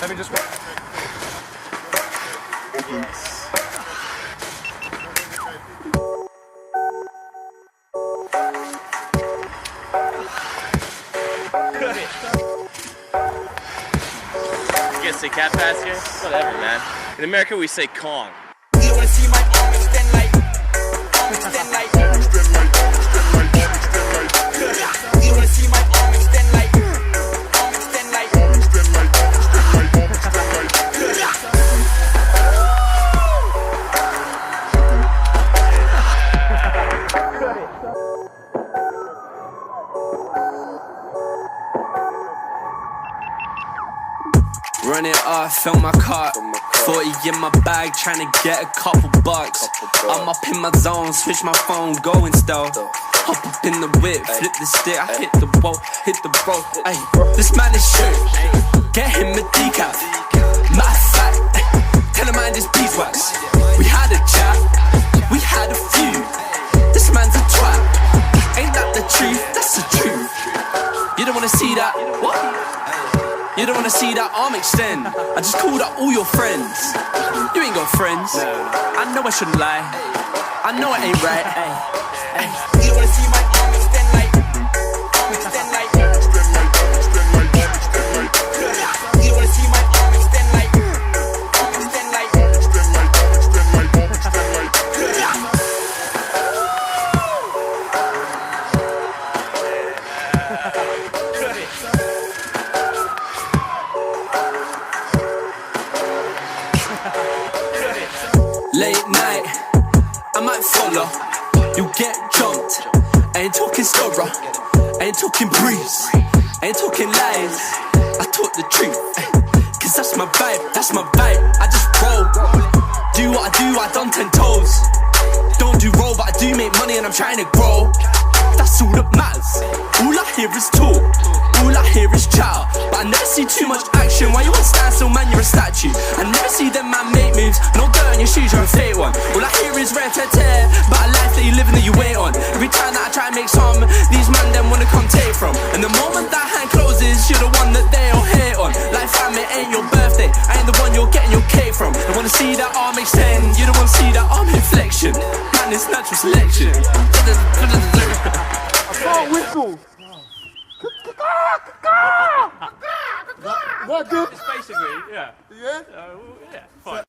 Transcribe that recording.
Let me just You gonna say cat pass here? Whatever, man. In America, we say Kong. You wanna see my arm extend like, extend like, extend like, extend like, extend like. You wanna see my arm extend like, extend like, extend like, extend like, extend like. Run it off, fill my cart. 40 in my bag, trying to get a couple bucks. I'm up in my zone, switch my phone, going still. Hop up in the whip, flip the stick, I hit the wall, hit the road. Ay, this man is shit. Get him a decaf. Matter of fact, tell him mind his beeswax. We had a chat, we had a few. This man's a twat. Ain't that the truth? That's the truth. You don't wanna see that? What? You don't wanna see that arm extend. I just called up all your friends. You ain't got friends. I know I shouldn't lie. I know it ain't right. You don't wanna see my arm extend like, extend like, extend like, extend like, extend like. You don't wanna see my arm extend like, extend like, extend like, extend like, extend like. Late night, I might follow. You get jumped. I ain't talking Stora, I ain't talking breeze, I ain't talking lies. I talk the truth, cause that's my vibe, that's my vibe. I just roll. Do what I do, I done 10 toes. Don't do roll, but I do make money and I'm trying to grow. That's all that matters. All I hear is talk, all I hear is chow. But I never see too much action. Why you want stand still, man, you're a statue. I never see them man make moves. No dirt on your shoes, you're a fake one. All I hear is rat-tat-tat, but a life that you living that you wait on. Every time that I try and make some, these man them wanna come take from. And the moment that hand closes, you're the one that they all hate on. Like fam, it ain't your birthday, I ain't the one you're getting your cake from. They wanna see that arm extend, you don't wanna see that arm inflection. Man, it's natural selection. whistle. It's basically, yeah. Yeah? Yeah, fine.